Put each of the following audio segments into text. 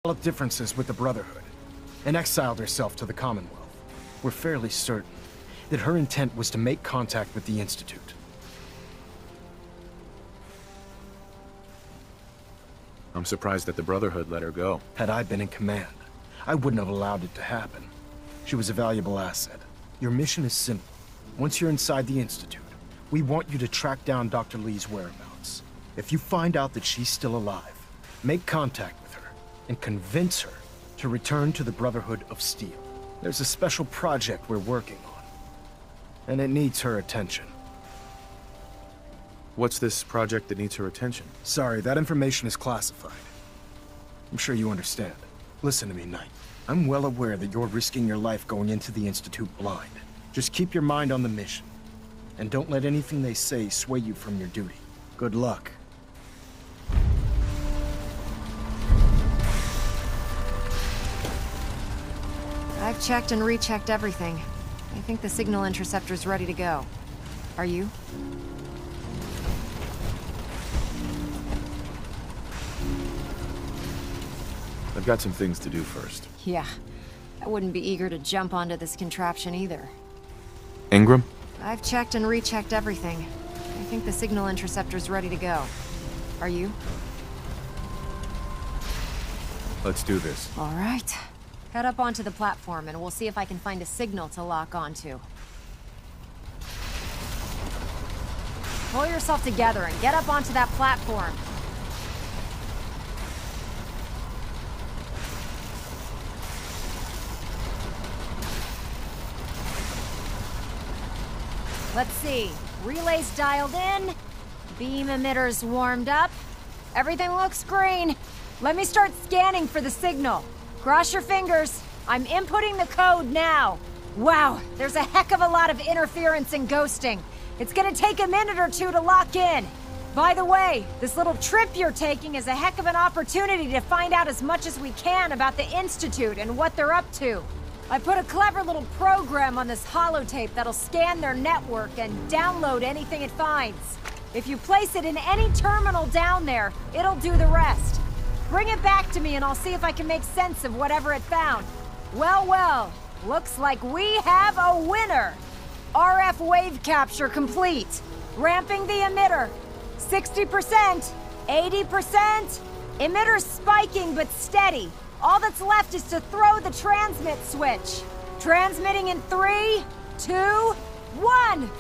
developed differences with the Brotherhood and exiled herself to the Commonwealth. We're fairly certain that her intent was to make contact with the Institute. I'm surprised that the Brotherhood let her go. Had I been in command, I wouldn't have allowed it to happen. She was a valuable asset. Your mission is simple. Once you're inside the Institute, we want you to track down Dr. Lee's whereabouts. If you find out that she's still alive, make contact with her and convince her to return to the Brotherhood of Steel. There's a special project we're working on, and it needs her attention. What's this project that needs her attention? Sorry, that information is classified. I'm sure you understand. Listen to me, Knight. I'm well aware that you're risking your life going into the Institute blind. Just keep your mind on the mission, and don't let anything they say sway you from your duty. Good luck. I've checked and rechecked everything. I think the signal interceptor's ready to go. Are you? I've got some things to do first. Yeah. I wouldn't be eager to jump onto this contraption either. Ingram? I've checked and rechecked everything. I think the signal interceptor's ready to go. Are you? Let's do this. All right. Head up onto the platform and we'll see if I can find a signal to lock onto. Pull yourself together and get up onto that platform. Let's see. Relays dialed in. Beam emitters warmed up. Everything looks green. Let me start scanning for the signal. Cross your fingers. I'm inputting the code now. Wow, there's a heck of a lot of interference and ghosting. It's gonna take a minute or two to lock in. By the way, this little trip you're taking is a heck of an opportunity to find out as much as we can about the Institute and what they're up to. I put a clever little program on this holotape that'll scan their network and download anything it finds. If you place it in any terminal down there, it'll do the rest. Bring it back to me and I'll see if I can make sense of whatever it found. Well, well, looks like we have a winner. RF wave capture complete. Ramping the emitter. 60%, 80%. Emitter spiking but steady. All that's left is to throw the transmit switch. Transmitting in 3, 2, 1.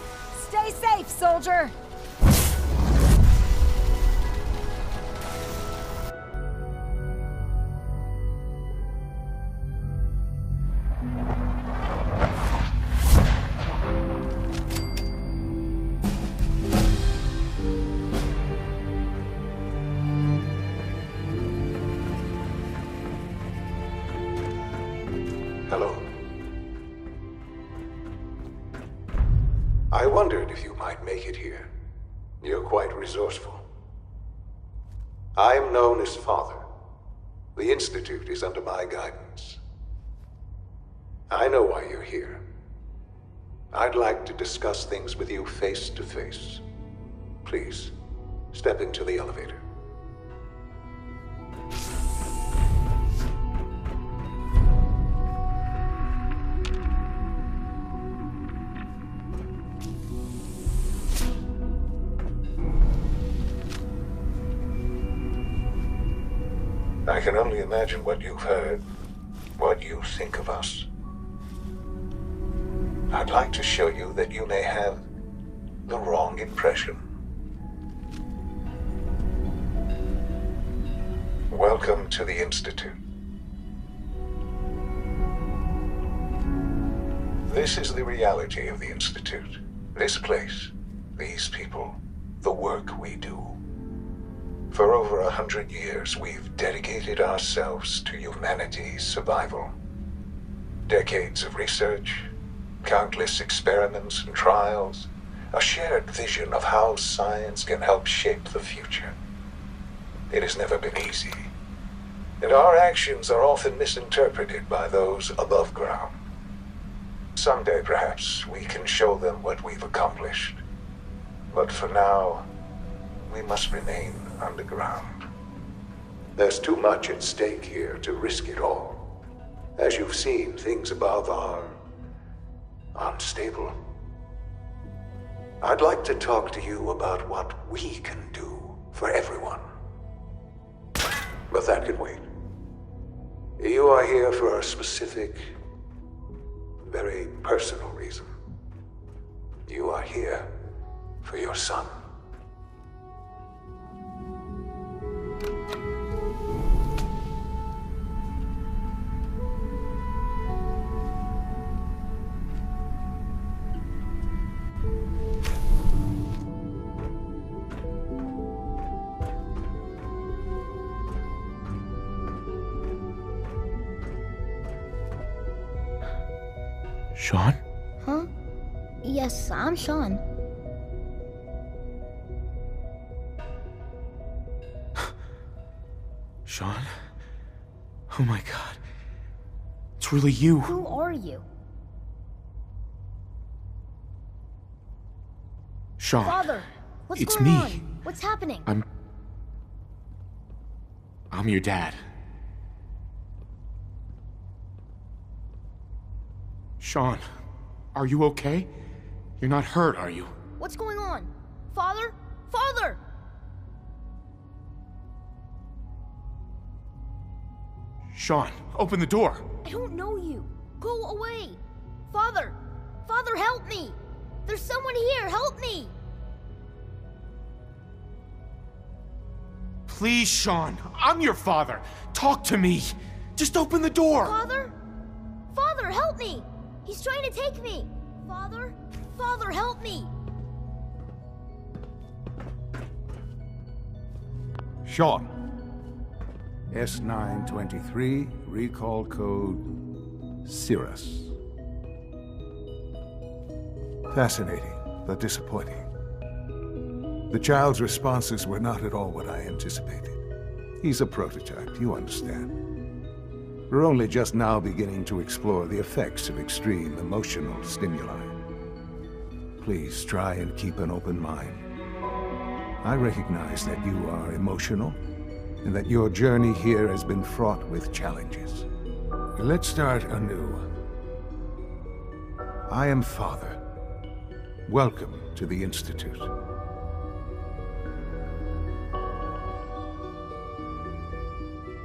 Stay safe, soldier. Hello. I wondered if you might make it here. You're quite resourceful. I'm known as Father. The Institute is under my guidance. I know why you're here. I'd like to discuss things with you face to face. Please, step into the elevator. I can only imagine what you've heard, what you think of us. I'd like to show you that you may have the wrong impression. Welcome to the Institute. This is the reality of the Institute. This place, these people, the work we do. For over 100 years, we've dedicated ourselves to humanity's survival. Decades of research, countless experiments and trials, a shared vision of how science can help shape the future. It has never been easy, and our actions are often misinterpreted by those above ground. Someday, perhaps, we can show them what we've accomplished. But for now, we must remain underground. There's too much at stake here to risk it all. As you've seen, things above are unstable. I'd like to talk to you about what we can do for everyone. But that can wait. You are here for a specific, very personal reason. You are here for your son. Sean? Huh? Yes, I'm Sean. Sean? Oh my god. It's really you. Who are you? Sean. Father, what's It's going me. on? What's happening? I'm your dad. Sean, are you okay? You're not hurt, are you? What's going on? Father? Father! Sean, open the door. I don't know you. Go away. Father! Father, help me! There's someone here, help me! Please, Sean. I'm your father. Talk to me. Just open the door. Father? Father, help me! He's trying to take me! Father? Father, help me! Sean. S923, recall code Cirrus. Fascinating, but disappointing. The child's responses were not at all what I anticipated. He's a prototype, you understand. We're only just now beginning to explore the effects of extreme emotional stimuli. Please try and keep an open mind. I recognize that you are emotional, and that your journey here has been fraught with challenges. Let's start anew. I am Father. Welcome to the Institute.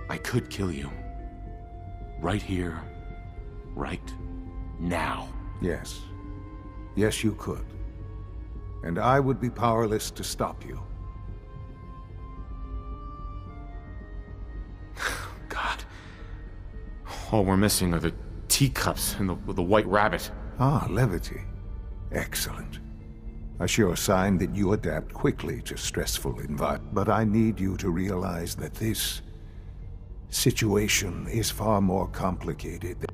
I could kill you. Right here. Right now. Yes. Yes, you could. And I would be powerless to stop you. God. All we're missing are the teacups and the white rabbit. Ah, levity. Excellent. A sure sign that you adapt quickly to stressful environments. But I need you to realize that this situation is far more complicated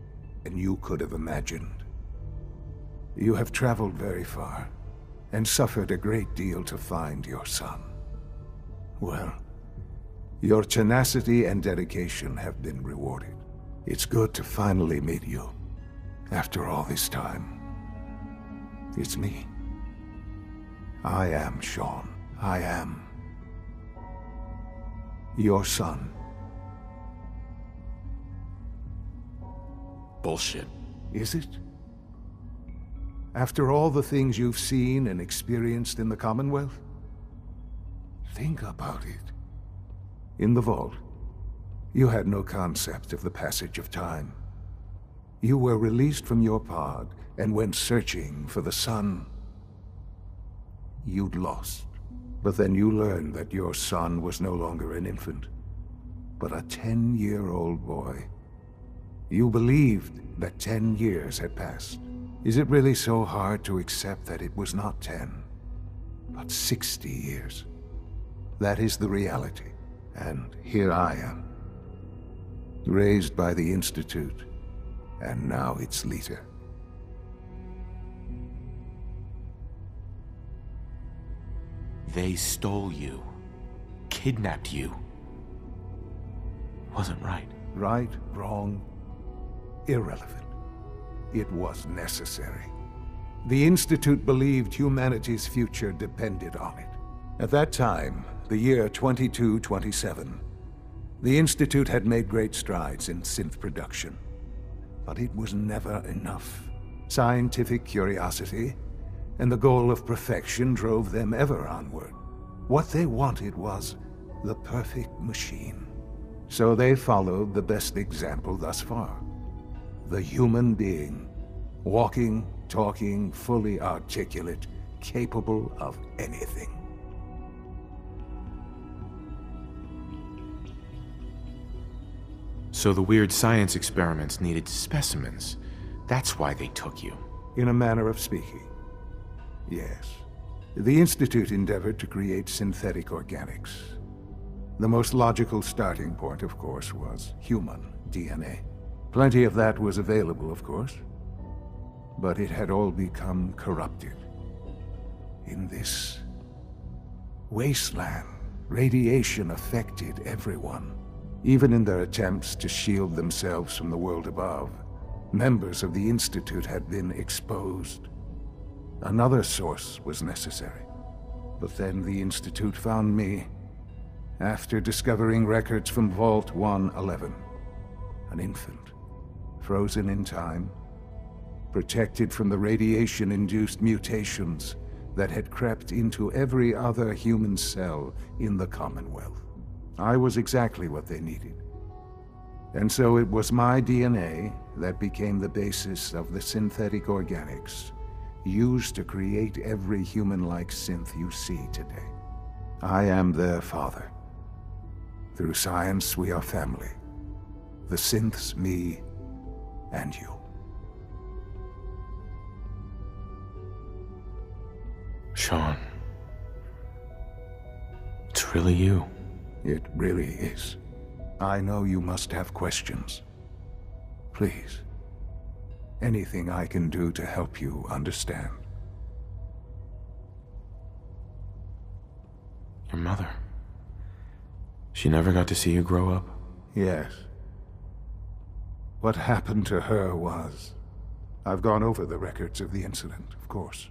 than you could have imagined. You have traveled very far, and suffered a great deal to find your son. Well, your tenacity and dedication have been rewarded. It's good to finally meet you, after all this time. It's me. I am Sean. I am your son. Bullshit. Is it? After all the things you've seen and experienced in the Commonwealth? Think about it. In the vault, you had no concept of the passage of time. You were released from your pod and went searching for the sun you'd lost. But then you learned that your son was no longer an infant, but a 10-year-old boy. You believed that 10 years had passed. Is it really so hard to accept that it was not 10, but 60 years? That is the reality. And here I am, raised by the Institute, and now its leader. They stole you. Kidnapped you. Wasn't right. Right, wrong, irrelevant. It was necessary. The Institute believed humanity's future depended on it. At that time, the year 2227, The Institute had made great strides in synth production, but it was never enough. Scientific curiosity and the goal of perfection drove them ever onward. What they wanted was the perfect machine. So they followed the best example thus far. The human being. Walking, talking, fully articulate, capable of anything. So the weird science experiments needed specimens. That's why they took you. In a manner of speaking, yes. The Institute endeavored to create synthetic organics. The most logical starting point, of course, was human DNA. Plenty of that was available, of course. But it had all become corrupted. In this wasteland, radiation affected everyone. Even in their attempts to shield themselves from the world above, members of the Institute had been exposed. Another source was necessary. But then the Institute found me after discovering records from Vault 111. An infant, frozen in time, protected from the radiation-induced mutations that had crept into every other human cell in the Commonwealth. I was exactly what they needed. And so it was my DNA that became the basis of the synthetic organics used to create every human-like synth you see today. I am their father. Through science, we are family. The synths, me, and you. Sean. It's really you. It really is. I know you must have questions. Please. Anything I can do to help you understand. Your mother. She never got to see you grow up? Yes. What happened to her was... I've gone over the records of the incident, of course.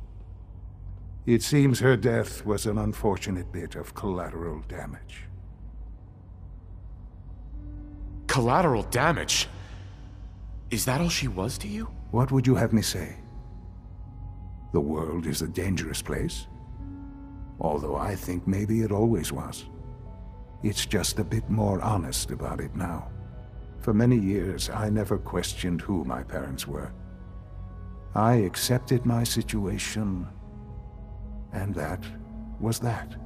It seems her death was an unfortunate bit of collateral damage. Collateral damage? Is that all she was to you? What would you have me say? The world is a dangerous place? Although I think maybe it always was. It's just a bit more honest about it now. For many years, I never questioned who my parents were. I accepted my situation, and that was that.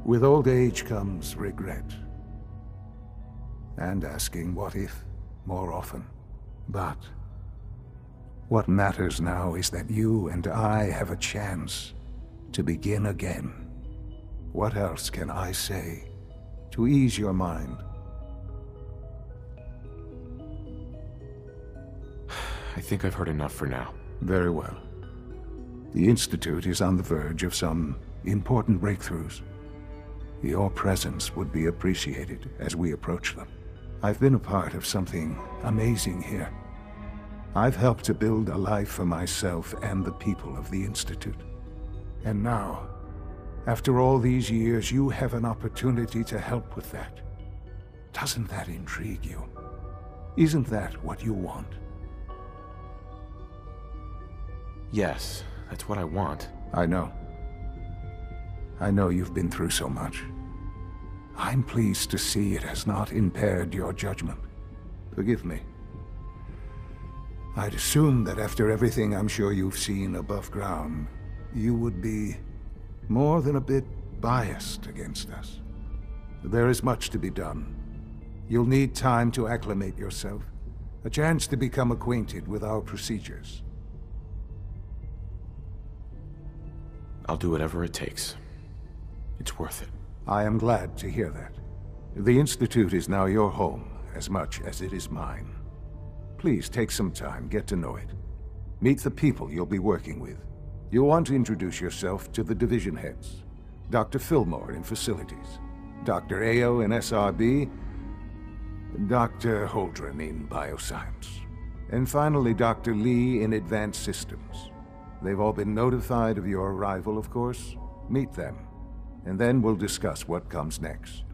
With old age comes regret. And asking what if more often. But what matters now is that you and I have a chance to begin again. What else can I say to ease your mind? I think I've heard enough for now. Very well. The Institute is on the verge of some important breakthroughs. Your presence would be appreciated as we approach them. I've been a part of something amazing here. I've helped to build a life for myself and the people of the Institute. And now, after all these years, you have an opportunity to help with that. Doesn't that intrigue you? Isn't that what you want? Yes, that's what I want. I know. I know you've been through so much. I'm pleased to see it has not impaired your judgment. Forgive me. I'd assume that after everything I'm sure you've seen above ground, you would be more than a bit biased against us. There is much to be done. You'll need time to acclimate yourself, a chance to become acquainted with our procedures. I'll do whatever it takes. It's worth it. I am glad to hear that. The Institute is now your home, as much as it is mine. Please take some time, get to know it. Meet the people you'll be working with. You'll want to introduce yourself to the division heads. Dr. Fillmore in Facilities, Dr. Ayo in SRB, Dr. Holdren in Bioscience, and finally Dr. Lee in Advanced Systems. They've all been notified of your arrival, of course. Meet them, and then we'll discuss what comes next.